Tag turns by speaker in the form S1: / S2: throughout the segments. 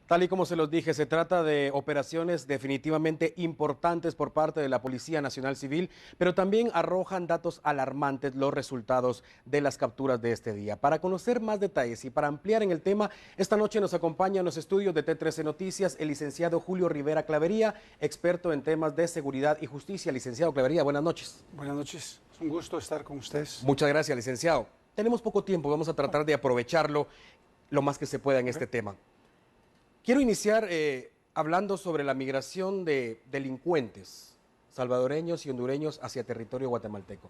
S1: Tal y como se los dije, se trata de operaciones definitivamente importantes por parte de la Policía Nacional Civil, pero también arrojan datos alarmantes los resultados de las capturas de este día. Para conocer más detalles y para ampliar en el tema, esta noche nos acompaña en los estudios de T13 Noticias el licenciado Julio Rivera Clavería, experto en temas de seguridad y justicia. Licenciado Clavería, buenas noches.
S2: Buenas noches, es un gusto estar con ustedes.
S1: Muchas gracias, licenciado. Tenemos poco tiempo, vamos a tratar de aprovecharlo lo más que se pueda en este tema. Quiero iniciar hablando sobre la migración de delincuentes salvadoreños y hondureños hacia territorio guatemalteco.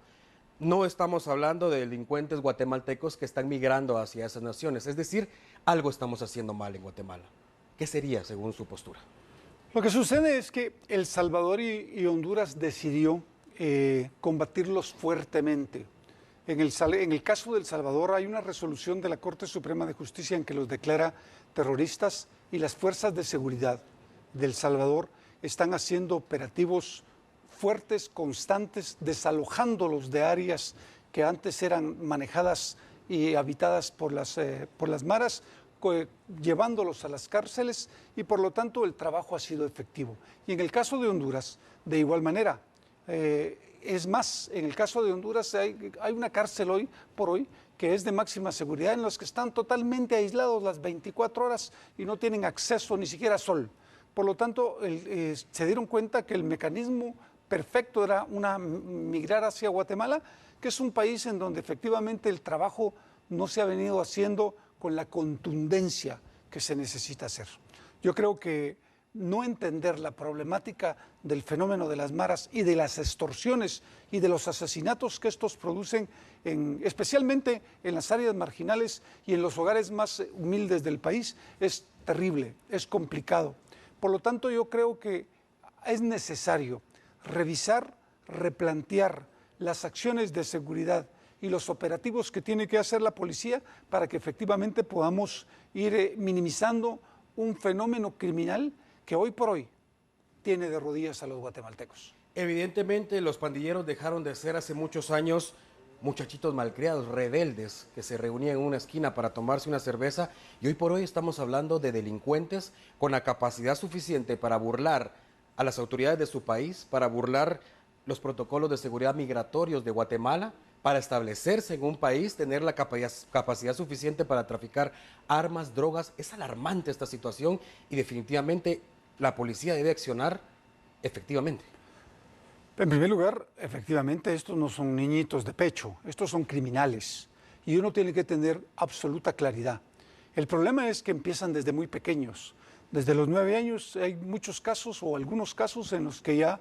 S1: No estamos hablando de delincuentes guatemaltecos que están migrando hacia esas naciones, es decir, algo estamos haciendo mal en Guatemala. ¿Qué sería según su postura?
S2: Lo que sucede es que El Salvador y Honduras decidió combatirlos fuertemente. En el caso de El Salvador hay una resolución de la Corte Suprema de Justicia en que los declara terroristas y las fuerzas de seguridad de El Salvador están haciendo operativos fuertes, constantes, desalojándolos de áreas que antes eran manejadas y habitadas por las maras, llevándolos a las cárceles y por lo tanto el trabajo ha sido efectivo. Y en el caso de Honduras, de igual manera. Es más, en el caso de Honduras hay una cárcel hoy por hoy que es de máxima seguridad en los que están totalmente aislados las 24 horas y no tienen acceso ni siquiera a sol. Por lo tanto, se dieron cuenta que el mecanismo perfecto era migrar hacia Guatemala, que es un país en donde efectivamente el trabajo no se ha venido haciendo con la contundencia que se necesita hacer. Yo creo que no entender la problemática del fenómeno de las maras y de las extorsiones y de los asesinatos que estos producen, especialmente en las áreas marginales y en los hogares más humildes del país, es terrible, es complicado. Por lo tanto, yo creo que es necesario revisar, replantear las acciones de seguridad y los operativos que tiene que hacer la policía para que efectivamente podamos ir minimizando un fenómeno criminal que hoy por hoy tiene de rodillas a los guatemaltecos.
S1: Evidentemente los pandilleros dejaron de ser hace muchos años muchachitos malcriados, rebeldes, que se reunían en una esquina para tomarse una cerveza, y hoy por hoy estamos hablando de delincuentes con la capacidad suficiente para burlar a las autoridades de su país, para burlar los protocolos de seguridad migratorios de Guatemala, para establecerse en un país, tener la capacidad suficiente para traficar armas, drogas. Es alarmante esta situación y definitivamente la policía debe accionar efectivamente.
S2: En primer lugar, efectivamente, estos no son niñitos de pecho, estos son criminales y uno tiene que tener absoluta claridad. El problema es que empiezan desde muy pequeños. Desde los 9 años hay muchos casos o algunos casos en los que ya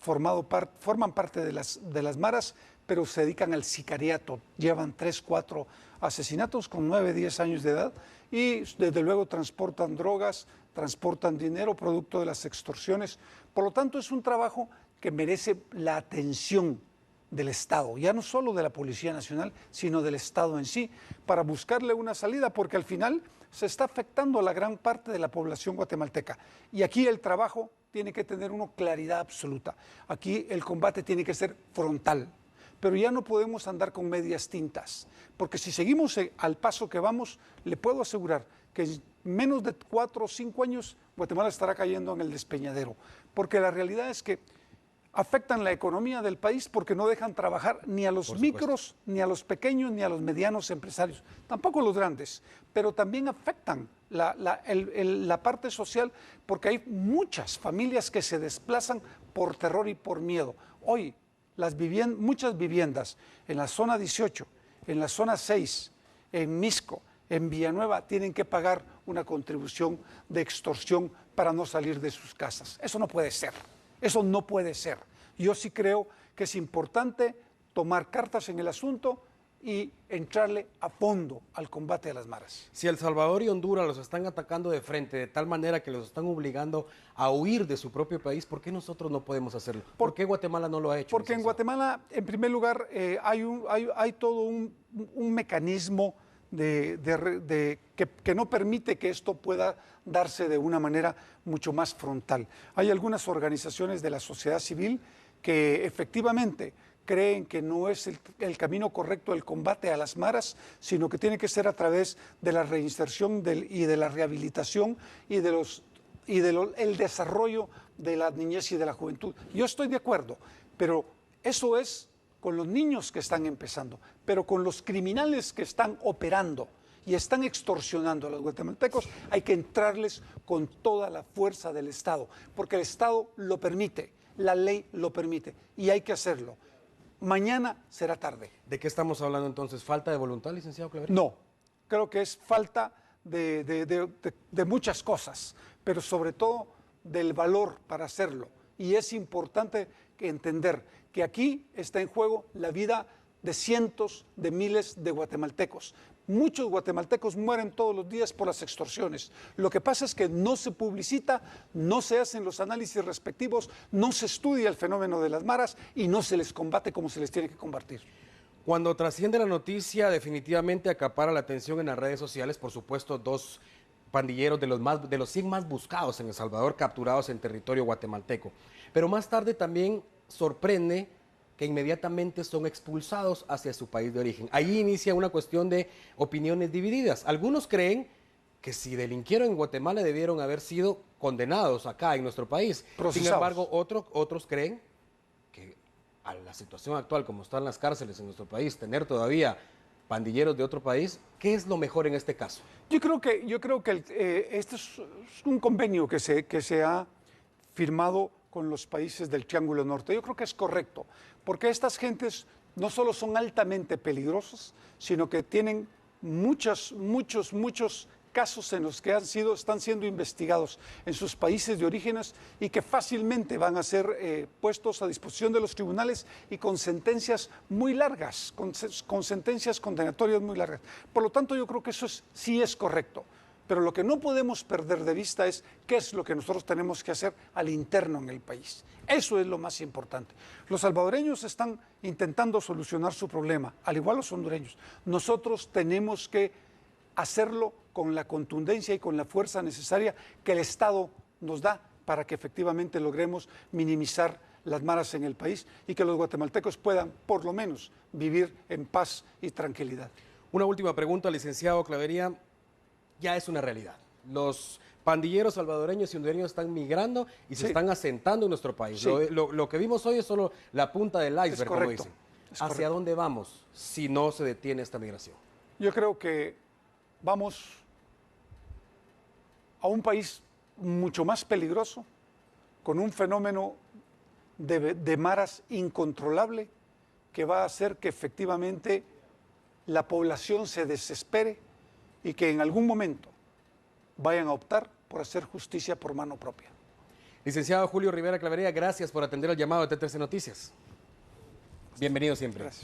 S2: forman parte de las maras, pero se dedican al sicariato. Llevan 3, 4 asesinatos con 9, 10 años de edad y desde luego transportan drogas, transportan dinero producto de las extorsiones. Por lo tanto, es un trabajo que merece la atención del Estado, ya no solo de la Policía Nacional, sino del Estado en sí, para buscarle una salida, porque al final se está afectando a la gran parte de la población guatemalteca. Y aquí el trabajo tiene que tener una claridad absoluta. Aquí el combate tiene que ser frontal. Pero ya no podemos andar con medias tintas, porque si seguimos al paso que vamos, le puedo asegurar que en menos de 4 o 5 años Guatemala estará cayendo en el despeñadero, porque la realidad es que afectan la economía del país porque no dejan trabajar ni a los micros, ni a los pequeños, ni a los medianos empresarios, tampoco los grandes, pero también afectan la parte social porque hay muchas familias que se desplazan por terror y por miedo. Hoy, muchas viviendas en la zona 18, en la zona 6, en Misco, en Villanueva, tienen que pagar una contribución de extorsión para no salir de sus casas. Eso no puede ser, eso no puede ser. Yo sí creo que es importante tomar cartas en el asunto y entrarle a fondo al combate a las maras.
S1: Si El Salvador y Honduras los están atacando de frente de tal manera que los están obligando a huir de su propio país, ¿por qué nosotros no podemos hacerlo? ¿Por qué Guatemala no lo ha hecho?
S2: Porque en Guatemala, en primer lugar, hay todo un mecanismo que no permite que esto pueda darse de una manera mucho más frontal. Hay algunas organizaciones de la sociedad civil que efectivamente creen que no es el camino correcto el combate a las maras, sino que tiene que ser a través de la reinserción y de la rehabilitación y el desarrollo de la niñez y de la juventud. Yo estoy de acuerdo, pero eso es con los niños que están empezando, pero con los criminales que están operando y están extorsionando a los guatemaltecos, hay que entrarles con toda la fuerza del Estado, porque el Estado lo permite, la ley lo permite y hay que hacerlo. Mañana será tarde.
S1: ¿De qué estamos hablando entonces? ¿Falta de voluntad, licenciado Clavería?
S2: No, creo que es falta de muchas cosas, pero sobre todo del valor para hacerlo. Y es importante entender que aquí está en juego la vida de cientos de miles de guatemaltecos. Muchos guatemaltecos mueren todos los días por las extorsiones. Lo que pasa es que no se publicita, no se hacen los análisis respectivos, no se estudia el fenómeno de las maras y no se les combate como se les tiene que combatir.
S1: Cuando trasciende la noticia, definitivamente acapara la atención en las redes sociales, por supuesto, dos pandilleros de los 100 más buscados en El Salvador, capturados en territorio guatemalteco. Pero más tarde también sorprende que inmediatamente son expulsados hacia su país de origen. Allí inicia una cuestión de opiniones divididas. Algunos creen que si delinquieron en Guatemala debieron haber sido condenados acá en nuestro país.
S2: Procesados.
S1: Sin embargo, otros creen que a la situación actual, como están las cárceles en nuestro país, tener todavía pandilleros de otro país, ¿qué es lo mejor en este caso?
S2: Yo creo que este es un convenio que se ha firmado con los países del Triángulo Norte. Yo creo que es correcto, porque estas gentes no solo son altamente peligrosas, sino que tienen muchos casos en los que están siendo investigados en sus países de orígenes y que fácilmente van a ser puestos a disposición de los tribunales y con sentencias muy largas, con sentencias condenatorias muy largas. Por lo tanto, yo creo que eso sí es correcto. Pero lo que no podemos perder de vista es qué es lo que nosotros tenemos que hacer al interno en el país. Eso es lo más importante. Los salvadoreños están intentando solucionar su problema, al igual los hondureños. Nosotros tenemos que hacerlo con la contundencia y con la fuerza necesaria que el Estado nos da para que efectivamente logremos minimizar las maras en el país y que los guatemaltecos puedan, por lo menos, vivir en paz y tranquilidad.
S1: Una última pregunta, licenciado Clavería. Ya es una realidad. Los pandilleros salvadoreños y hondureños están migrando y se están asentando en nuestro país.
S2: Sí.
S1: Lo que vimos hoy es solo la punta del iceberg, como dicen. ¿Hacia dónde vamos si no se detiene esta migración?
S2: Yo creo que vamos a un país mucho más peligroso, con un fenómeno de maras incontrolable que va a hacer que efectivamente la población se desespere y que en algún momento vayan a optar por hacer justicia por mano propia.
S1: Licenciado Julio Rivera Clavería, gracias por atender el llamado de T13 Noticias. Bienvenido siempre.
S2: Gracias.